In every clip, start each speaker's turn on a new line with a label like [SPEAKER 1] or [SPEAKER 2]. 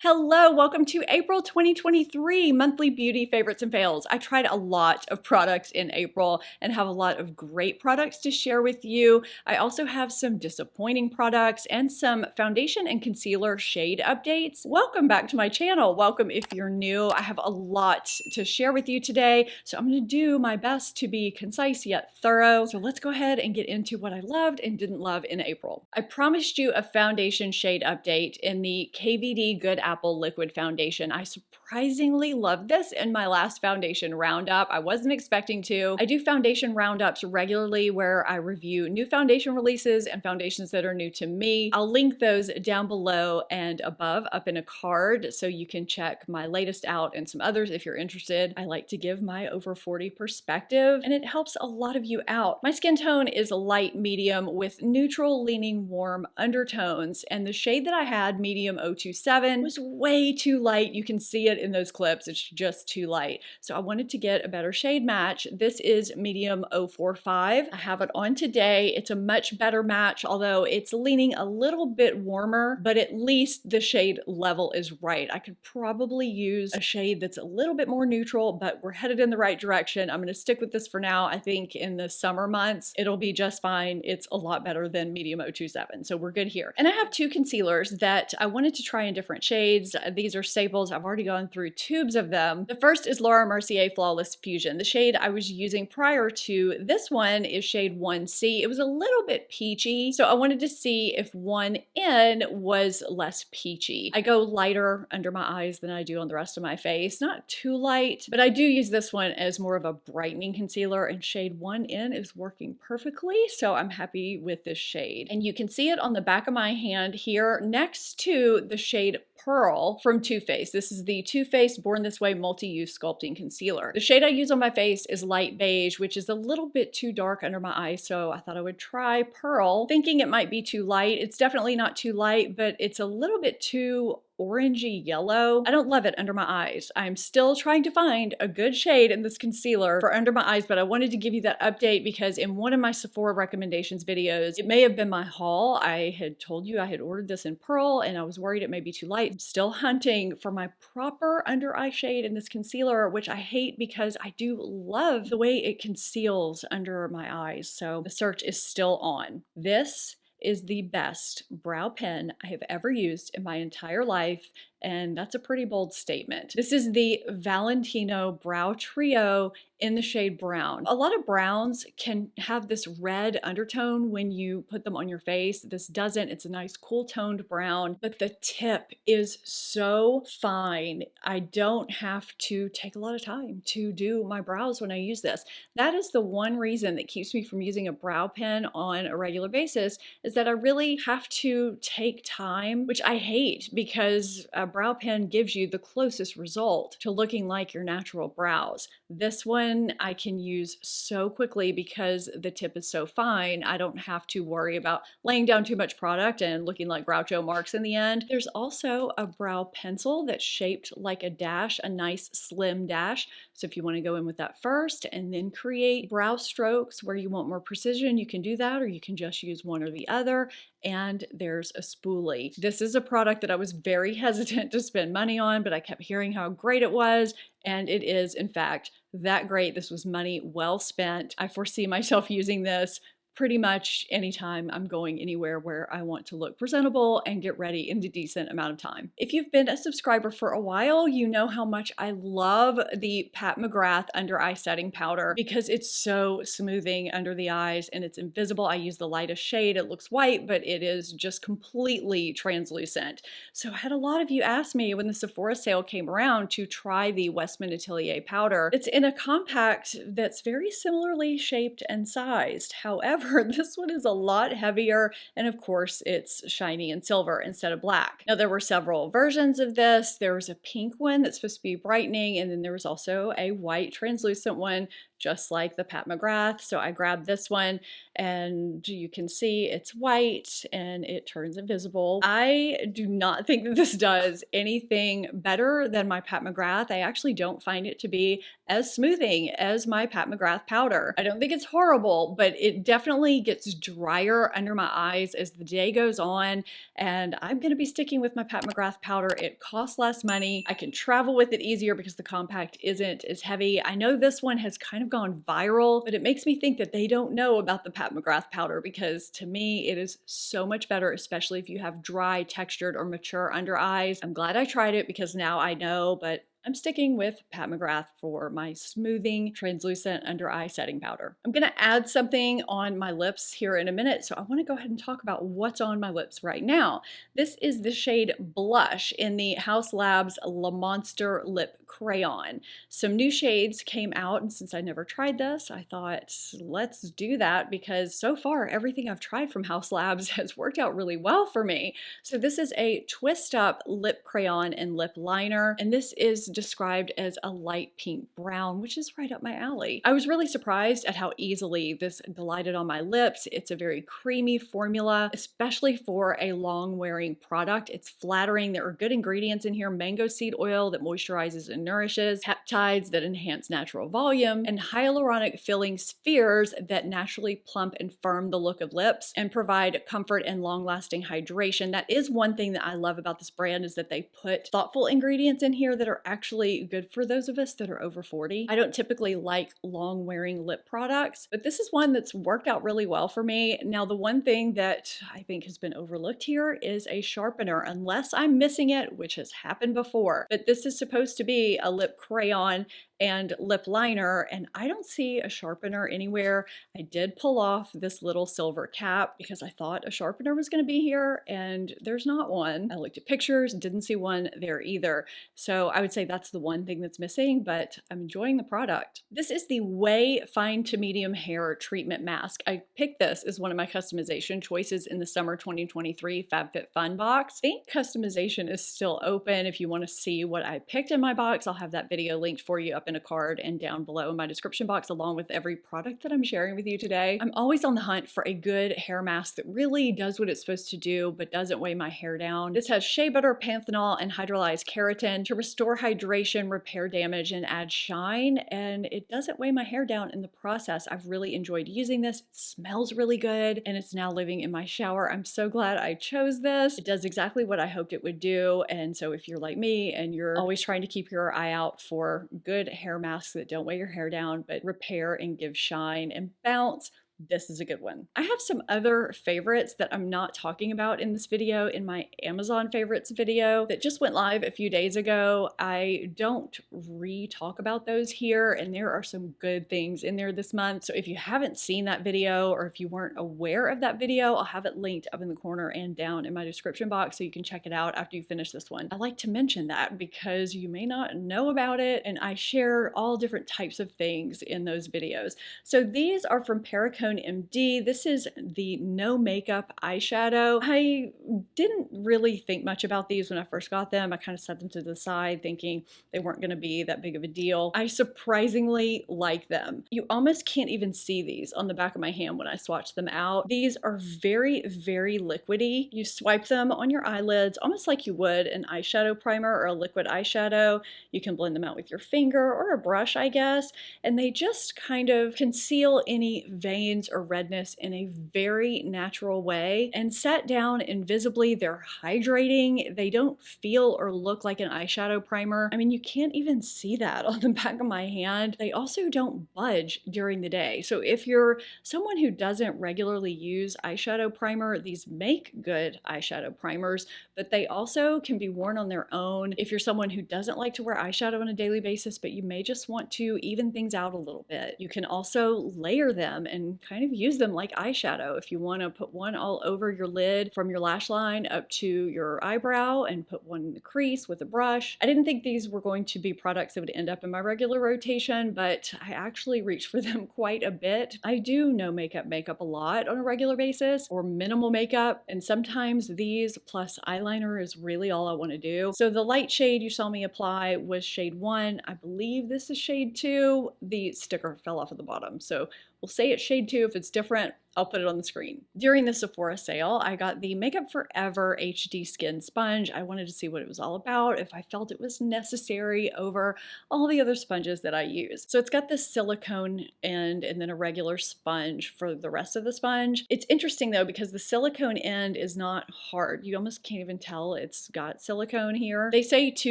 [SPEAKER 1] Hello, welcome to April 2023 monthly beauty favorites and fails. I tried a lot of products in April and have a lot of great products to share with you. I also have some disappointing products and some foundation and concealer shade updates. Welcome back to my channel. Welcome if you're new. I have a lot to share with you today, so I'm going to do my best to be concise yet thorough. So let's go ahead and get into what I loved and didn't love in April. I promised you a foundation shade update in the KVD Good Apple Liquid Foundation. I surprisingly loved this in my last foundation roundup. I wasn't expecting to. I do foundation roundups regularly where I review new foundation releases and foundations that are new to me. I'll link those down below and above up in a card so you can check my latest out and some others if you're interested. I like to give my over 40 perspective and it helps a lot of you out. My skin tone is a light medium with neutral leaning warm undertones, and the shade that I had, medium 027, was way too light. You can see it in those clips. It's just too light. So I wanted to get a better shade match. This is medium 045. I have it on today. It's a much better match, although it's leaning a little bit warmer, but at least the shade level is right. I could probably use a shade that's a little bit more neutral, but we're headed in the right direction. I'm going to stick with this for now. I think in the summer months, it'll be just fine. It's a lot better than medium 027. So we're good here. And I have two concealers that I wanted to try in different shades. These are staples. I've already gone through tubes of them. The first is Laura Mercier Flawless Fusion. The shade I was using prior to this one is shade 1C. It was a little bit peachy, so I wanted to see if 1N was less peachy. I go lighter under my eyes than I do on the rest of my face. Not too light, but I do use this one as more of a brightening concealer, and shade 1N is working perfectly, so I'm happy with this shade. And you can see it on the back of my hand here next to the shade Pearl from Too Faced. This is the Too Faced Born This Way Multi-Use Sculpting Concealer. The shade I use on my face is light beige, which is a little bit too dark under my eyes, so I thought I would try Pearl, thinking it might be too light. It's definitely not too light, but it's a little bit too orangey yellow. I don't love it under my eyes. I'm still trying to find a good shade in this concealer for under my eyes, but I wanted to give you that update because in one of my Sephora recommendations videos, it may have been my haul, I had told you I had ordered this in Pearl and I was worried it may be too light. I'm still hunting for my proper under eye shade in this concealer, which I hate because I do love the way it conceals under my eyes. So the search is still on. This is the best brow pen I have ever used in my entire life, and that's a pretty bold statement. This is the Valentino Brow Trio in the shade brown. A lot of browns can have this red undertone when you put them on your face. This doesn't. It's a nice cool toned brown, but the tip is so fine. I don't have to take a lot of time to do my brows when I use this. That is the one reason that keeps me from using a brow pen on a regular basis, is that I really have to take time, which I hate because a brow pen gives you the closest result to looking like your natural brows. This one I can use so quickly because the tip is so fine. I don't have to worry about laying down too much product and looking like Groucho Marx in the end. There's also a brow pencil that's shaped like a dash, a nice slim dash. So if you want to go in with that first and then create brow strokes where you want more precision, you can do that, or you can just use one or the other. And there's a spoolie. This is a product that I was very hesitant to spend money on, but I kept hearing how great it was, and it is, in fact, that great. This was money well spent. I foresee myself using this pretty much anytime I'm going anywhere where I want to look presentable and get ready in a decent amount of time. If you've been a subscriber for a while, you know how much I love the Pat McGrath under eye setting powder because it's so smoothing under the eyes and it's invisible. I use the lightest shade. It looks white, but it is just completely translucent. So I had a lot of you ask me when the Sephora sale came around to try the Westman Atelier powder. It's in a compact that's very similarly shaped and sized. However, this one is a lot heavier, and of course it's shiny and silver instead of black. Now there were several versions of this. There was a pink one that's supposed to be brightening, and then there was also a white translucent one just like the Pat McGrath. So I grabbed this one, and you can see it's white and it turns invisible. I do not think that this does anything better than my Pat McGrath. I actually don't find it to be as smoothing as my Pat McGrath powder. I don't think it's horrible, but it definitely gets drier under my eyes as the day goes on, and I'm gonna be sticking with my Pat McGrath powder. It costs less money. I can travel with it easier because the compact isn't as heavy. I know this one has kind of gone viral, but it makes me think that they don't know about the Pat McGrath powder, because to me it is so much better, especially if you have dry, textured, or mature under eyes. I'm glad I tried it because now I know, but I'm sticking with Pat McGrath for my smoothing translucent under eye setting powder. I'm gonna add something on my lips here in a minute, so I wanna go ahead and talk about what's on my lips right now. This is the shade Blush in the Haus Labs Le Monster Lip Crayon. Some new shades came out, and since I never tried this, I thought, let's do that, because so far everything I've tried from Haus Labs has worked out really well for me. So this is a twist up lip crayon and lip liner, and this is described as a light pink brown, which is right up my alley. I was really surprised at how easily this glided on my lips. It's a very creamy formula, especially for a long wearing product. It's flattering. There are good ingredients in here: mango seed oil that moisturizes and nourishes, peptides that enhance natural volume, and hyaluronic filling spheres that naturally plump and firm the look of lips and provide comfort and long lasting hydration. That is one thing that I love about this brand, is that they put thoughtful ingredients in here that are actually good for those of us that are over 40. I don't typically like long wearing lip products, but this is one that's worked out really well for me. Now, the one thing that I think has been overlooked here is a sharpener, unless I'm missing it, which has happened before. But this is supposed to be a lip crayon and lip liner, and I don't see a sharpener anywhere. I did pull off this little silver cap because I thought a sharpener was going to be here, and there's not one. I looked at pictures, didn't see one there either. So I would say that's the one thing that's missing, but I'm enjoying the product. This is the Way Fine to Medium Hair Treatment Mask. I picked this as one of my customization choices in the summer 2023 FabFitFun box. I think customization is still open. If you want to see what I picked in my box, I'll have that video linked for you up in a card and down below in my description box, along with every product that I'm sharing with you today. I'm always on the hunt for a good hair mask that really does what it's supposed to do but doesn't weigh my hair down. This has shea butter, panthenol, and hydrolyzed keratin to restore hydration, repair damage, and add shine, and it doesn't weigh my hair down in the process. I've really enjoyed using this. It smells really good, and it's now living in my shower. I'm so glad I chose this. It does exactly what I hoped it would do, and so if you're like me and you're always trying to keep your eye out for good hair masks that don't weigh your hair down but repair and give shine and bounce, this is a good one. I have some other favorites that I'm not talking about in this video in my Amazon favorites video that just went live a few days ago. I don't re-talk about those here, and there are some good things in there this month. So if you haven't seen that video, or if you weren't aware of that video, I'll have it linked up in the corner and down in my description box so you can check it out after you finish this one. I like to mention that because you may not know about it, and I share all different types of things in those videos. So these are from Perricone MD. This is the no makeup eyeshadow. I didn't really think much about these when I first got them. I kind of set them to the side thinking they weren't going to be that big of a deal. I surprisingly like them. You almost can't even see these on the back of my hand when I swatch them out. These are very, very liquidy. You swipe them on your eyelids almost like you would an eyeshadow primer or a liquid eyeshadow. You can blend them out with your finger or a brush, I guess, and they just kind of conceal any veins or redness in a very natural way and set down invisibly. They're hydrating. They don't feel or look like an eyeshadow primer. I mean, you can't even see that on the back of my hand. They also don't budge during the day. So if you're someone who doesn't regularly use eyeshadow primer, these make good eyeshadow primers, but they also can be worn on their own. If you're someone who doesn't like to wear eyeshadow on a daily basis, but you may just want to even things out a little bit, you can also layer them and kind of use them like eyeshadow. If you want to put one all over your lid from your lash line up to your eyebrow and put one in the crease with a brush. I didn't think these were going to be products that would end up in my regular rotation, but I actually reached for them quite a bit. I do no makeup a lot on a regular basis, or minimal makeup, and sometimes these plus eyeliner is really all I want to do. So the light shade you saw me apply was shade 1. I believe this is shade 2. The sticker fell off at the bottom, so we'll say it's shade 2. If it's different, I'll put it on the screen. During the Sephora sale, I got the Makeup Forever HD Skin Sponge. I wanted to see what it was all about, if I felt it was necessary over all the other sponges that I use. So it's got this silicone end and then a regular sponge for the rest of the sponge. It's interesting though, because the silicone end is not hard. You almost can't even tell it's got silicone here. They say to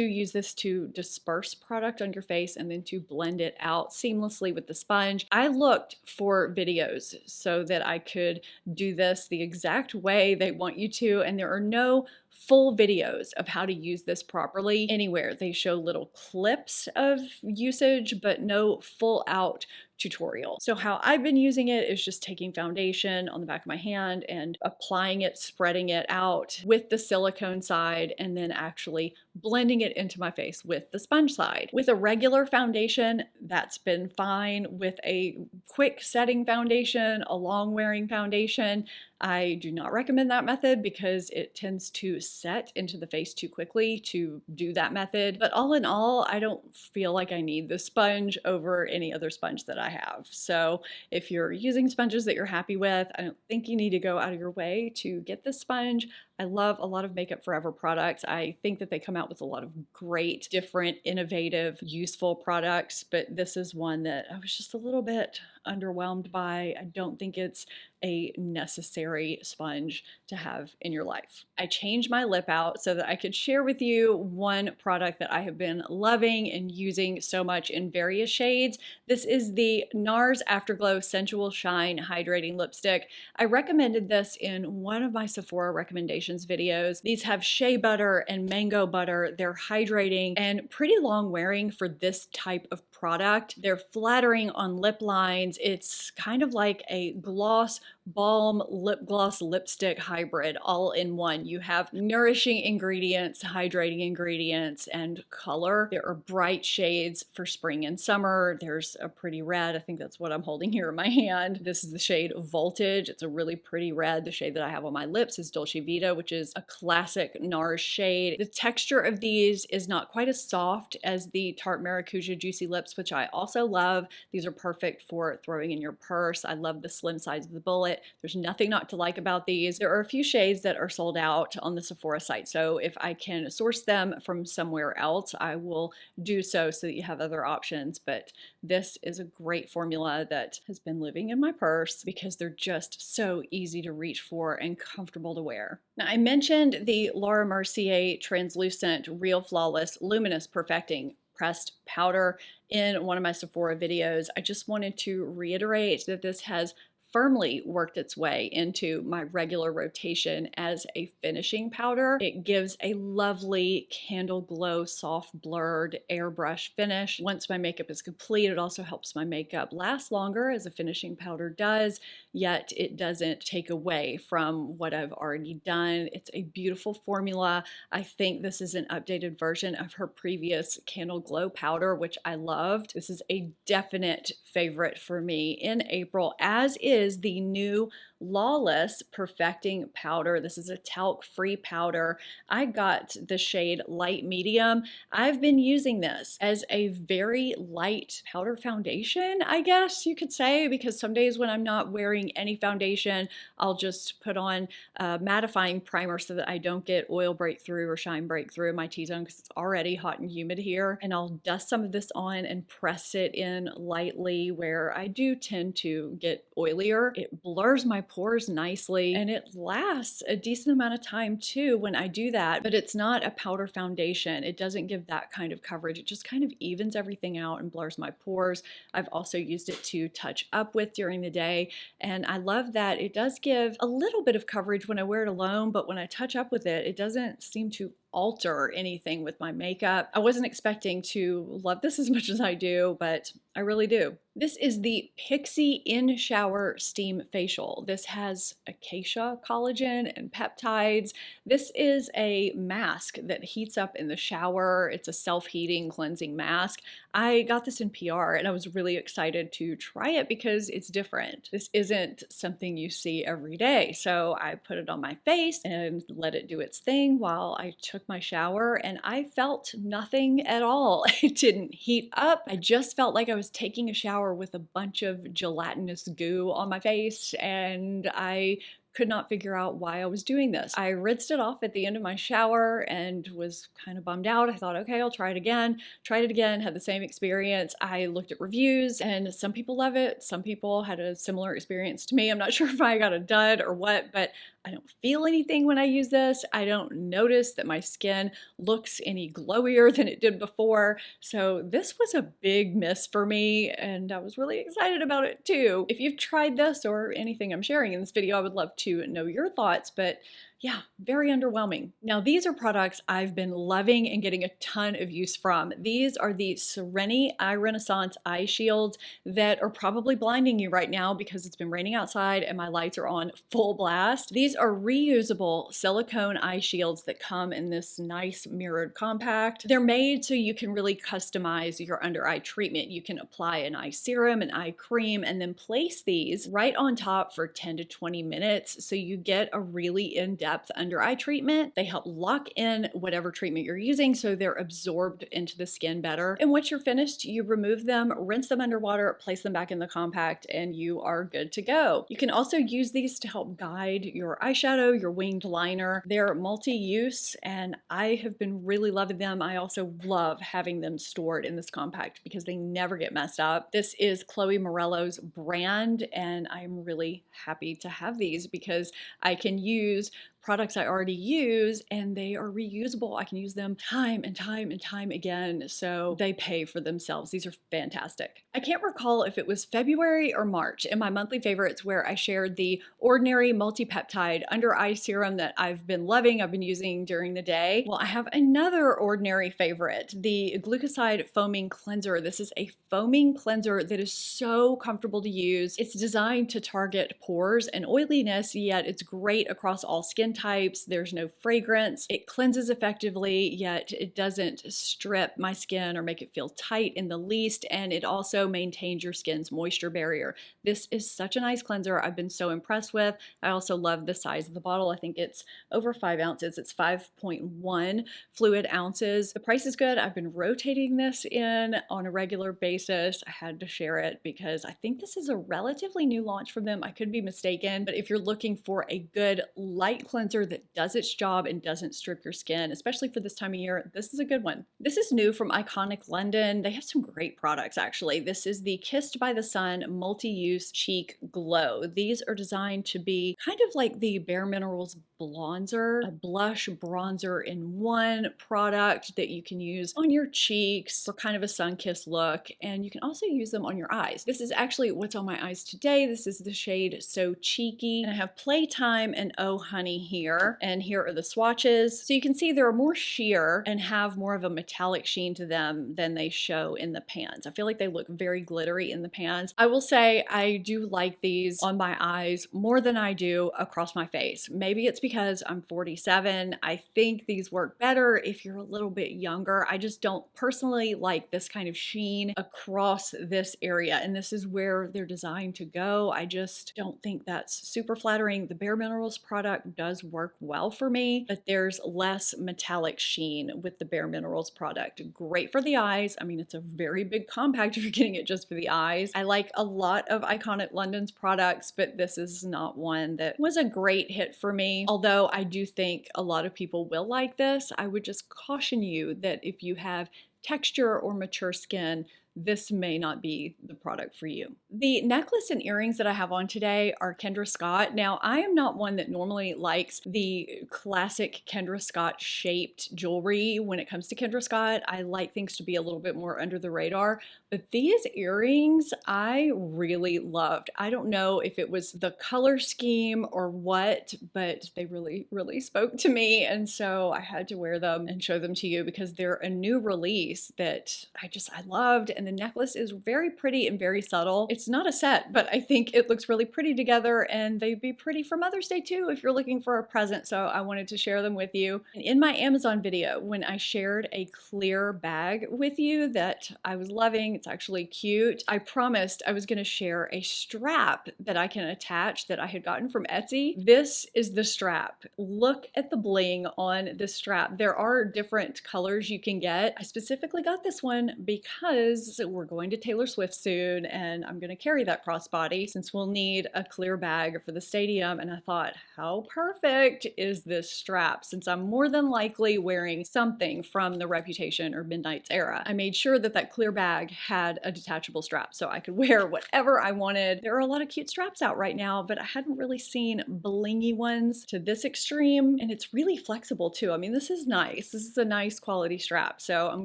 [SPEAKER 1] use this to disperse product on your face and then to blend it out seamlessly with the sponge. I looked for videos so that I could do this the exact way they want you to, and there are no full videos of how to use this properly anywhere. They show little clips of usage, but no full out tutorial. So how I've been using it is just taking foundation on the back of my hand and applying it, spreading it out with the silicone side, and then actually blending it into my face with the sponge side. With a regular foundation, that's been fine. With a quick setting foundation, a long wearing foundation, I do not recommend that method because it tends to set into the face too quickly to do that method. But all in all, I don't feel like I need the sponge over any other sponge that I have. So if you're using sponges that you're happy with, I don't think you need to go out of your way to get this sponge. I love a lot of Makeup Forever products. I think that they come out with a lot of great, different, innovative, useful products, but this is one that I was just a little bit underwhelmed by. I don't think it's a necessary sponge to have in your life. I changed my lip out so that I could share with you one product that I have been loving and using so much in various shades. This is the Nars Afterglow Sensual Shine Hydrating Lipstick. I recommended this in one of my Sephora recommendations videos. These have shea butter and mango butter. They're hydrating and pretty long wearing for this type of product. They're flattering on lip lines. It's kind of like a gloss balm lip gloss lipstick hybrid all in one. You have nourishing ingredients, hydrating ingredients, and color. There are bright shades for spring and summer. There's a pretty red. I think that's what I'm holding here in my hand. This is the shade Voltage. It's a really pretty red. The shade that I have on my lips is Dolce Vita, which is a classic Nars shade. The texture of these is not quite as soft as the Tarte Maracuja Juicy Lips, which I also love. These are perfect for throwing in your purse. I love the slim size of the bullet. There's nothing not to like about these. There are a few shades that are sold out on the Sephora site, so if I can source them from somewhere else, I will do so that you have other options. But this is a great formula that has been living in my purse because they're just so easy to reach for and comfortable to wear. Now, I mentioned the Laura Mercier Translucent Real Flawless Luminous Perfecting Pressed Powder in one of my Sephora videos. I just wanted to reiterate that this has firmly worked its way into my regular rotation as a finishing powder. It gives a lovely candle glow, soft blurred airbrush finish. Once my makeup is complete, it also helps my makeup last longer as a finishing powder does, yet it doesn't take away from what I've already done. It's a beautiful formula. I think this is an updated version of her previous candle glow powder, which I loved. This is a definite favorite for me in April, as is the new Lawless Perfecting Powder. This is a talc-free powder. I got the shade Light Medium. I've been using this as a very light powder foundation, I guess you could say, because some days when I'm not wearing any foundation, I'll just put on a mattifying primer so that I don't get oil breakthrough or shine breakthrough in my T-zone because it's already hot and humid here. And I'll dust some of this on and press it in lightly where I do tend to get oilier. It blurs my pores nicely and it lasts a decent amount of time too when I do that, but it's not a powder foundation. It doesn't give that kind of coverage. It just kind of evens everything out and blurs my pores. I've also used it to touch up with during the day, and I love that it does give a little bit of coverage when I wear it alone, but when I touch up with it, it doesn't seem to alter anything with my makeup. I wasn't expecting to love this as much as I do, but I really do. This is the Pixi In Shower Steam Facial. This has acacia collagen and peptides. This is a mask that heats up in the shower. It's a self-heating cleansing mask. I got this in PR and I was really excited to try it because it's different. This isn't something you see every day. So I put it on my face and let it do its thing while I took my shower, and I felt nothing at all. It didn't heat up. I just felt like I was taking a shower with a bunch of gelatinous goo on my face, and I could not figure out why I was doing this. I rinsed it off at the end of my shower and was kind of bummed out. I thought, okay, I'll try it again. Tried it again, had the same experience. I looked at reviews and some people love it. Some people had a similar experience to me. I'm not sure if I got a dud or what, but I don't feel anything when I use this. I don't notice that my skin looks any glowier than it did before. So this was a big miss for me, and I was really excited about it too. If you've tried this or anything I'm sharing in this video, I would love to know your thoughts, but yeah, very underwhelming. Now, these are products I've been loving and getting a ton of use from. These are the Sereni Eye Renaissance eye shields that are probably blinding you right now because it's been raining outside and my lights are on full blast. These are reusable silicone eye shields that come in this nice mirrored compact. They're made so you can really customize your under eye treatment. You can apply an eye serum, an eye cream, and then place these right on top for 10 to 20 minutes so you get a really in-depth under eye treatment. They help lock in whatever treatment you're using so they're absorbed into the skin better. And once you're finished, you remove them, rinse them underwater, place them back in the compact, and you are good to go. You can also use these to help guide your eyeshadow, your winged liner. They're multi-use and I have been really loving them. I also love having them stored in this compact because they never get messed up. This is Chloe Morello's brand and I'm really happy to have these because I can use products I already use and they are reusable. I can use them time and time and time again, so they pay for themselves. These are fantastic. I can't recall if it was February or March in my monthly favorites where I shared the Ordinary Multi-Peptide Under Eye Serum that I've been loving, I've been using during the day. Well, I have another Ordinary favorite, the Glucoside Foaming Cleanser. This is a foaming cleanser that is so comfortable to use. It's designed to target pores and oiliness, yet it's great across all skin types. There's no fragrance. It cleanses effectively, yet it doesn't strip my skin or make it feel tight in the least, and it also maintains your skin's moisture barrier. This is such a nice cleanser. I've been so impressed with. I also love the size of the bottle. I think it's over 5 ounces. It's 5.1 fluid ounces. The price is good. I've been rotating this in on a regular basis. I had to share it because I think this is a relatively new launch from them. I could be mistaken, but if you're looking for a good light cleanser that does its job and doesn't strip your skin, especially for this time of year, this is a good one. This is new from Iconic London. They have some great products actually. This is the Kissed by the Sun Multi-Use Cheek Glow. These are designed to be kind of like the Bare Minerals bronzer, a blush bronzer in one product that you can use on your cheeks for kind of a sun-kissed look, and you can also use them on your eyes. This is actually what's on my eyes today. This is the shade So Cheeky, and I have Playtime and Oh Honey here, and here are the swatches. So you can see they're more sheer and have more of a metallic sheen to them than they show in the pans. I feel like they look very glittery in the pans. I will say I do like these on my eyes more than I do across my face. Maybe it's because I'm 47. I think these work better if you're a little bit younger. I just don't personally like this kind of sheen across this area, and this is where they're designed to go. I just don't think that's super flattering. The Bare Minerals product does work well for me, but there's less metallic sheen with the Bare Minerals product. Great for the eyes. I mean, it's a very big compact if you're getting it just for the eyes. I like a lot of Iconic London's products, but this is not one that was a great hit for me. Although I do think a lot of people will like this, I would just caution you that if you have texture or mature skin, this may not be the product for you. The necklace and earrings that I have on today are Kendra Scott. Now, I am not one that normally likes the classic Kendra Scott shaped jewelry when it comes to Kendra Scott. I like things to be a little bit more under the radar, but these earrings I really loved. I don't know if it was the color scheme or what, but they really, really spoke to me. And so I had to wear them and show them to you because they're a new release that I loved. And the necklace is very pretty and very subtle. It's not a set, but I think it looks really pretty together, and they'd be pretty for Mother's Day too if you're looking for a present. So I wanted to share them with you. And in my Amazon video, when I shared a clear bag with you that I was loving, it's actually cute, I promised I was going to share a strap that I can attach that I had gotten from Etsy. This is the strap. Look at the bling on this strap. There are different colors you can get. I specifically got this one because we're going to Taylor Swift soon, and I'm going to carry that crossbody since we'll need a clear bag for the stadium. And I thought, how perfect is this strap since I'm more than likely wearing something from the Reputation or Midnight's era. I made sure that that clear bag had a detachable strap so I could wear whatever I wanted. There are a lot of cute straps out right now, but I hadn't really seen blingy ones to this extreme, and it's really flexible too. I mean, this is nice. This is a nice quality strap, so I'm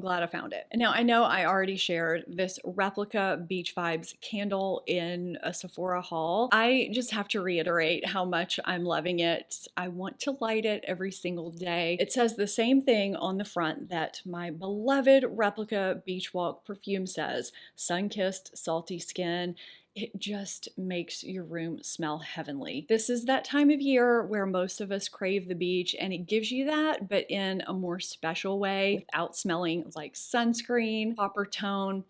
[SPEAKER 1] glad I found it. And now I know I already shared this Replica Beach Vibes candle in a Sephora haul. I just have to reiterate how much I'm loving it. I want to light it every single day. It says the same thing on the front that my beloved Replica Beach Walk perfume says, sun-kissed, salty skin. It just makes your room smell heavenly. This is that time of year where most of us crave the beach, and it gives you that, but in a more special way without smelling like sunscreen, copper tone.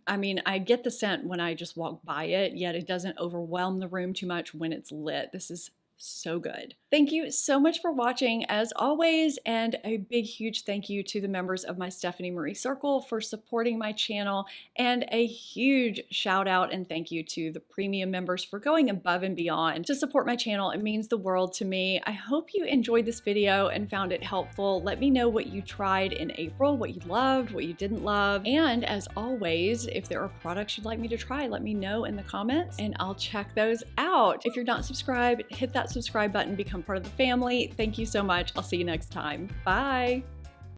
[SPEAKER 1] I mean, I get the scent when I just walk by it, yet it doesn't overwhelm the room too much when it's lit. This is so good. Thank you so much for watching as always, and a big huge thank you to the members of my Stephanie Marie Circle for supporting my channel, and a huge shout out and thank you to the premium members for going above and beyond to support my channel. It means the world to me. I hope you enjoyed this video and found it helpful. Let me know what you tried in April, what you loved, what you didn't love, and as always, if there are products you'd like me to try, let me know in the comments and I'll check those out. If you're not subscribed, hit that subscribe button, become part of the family. Thank you so much. I'll see you next time. Bye.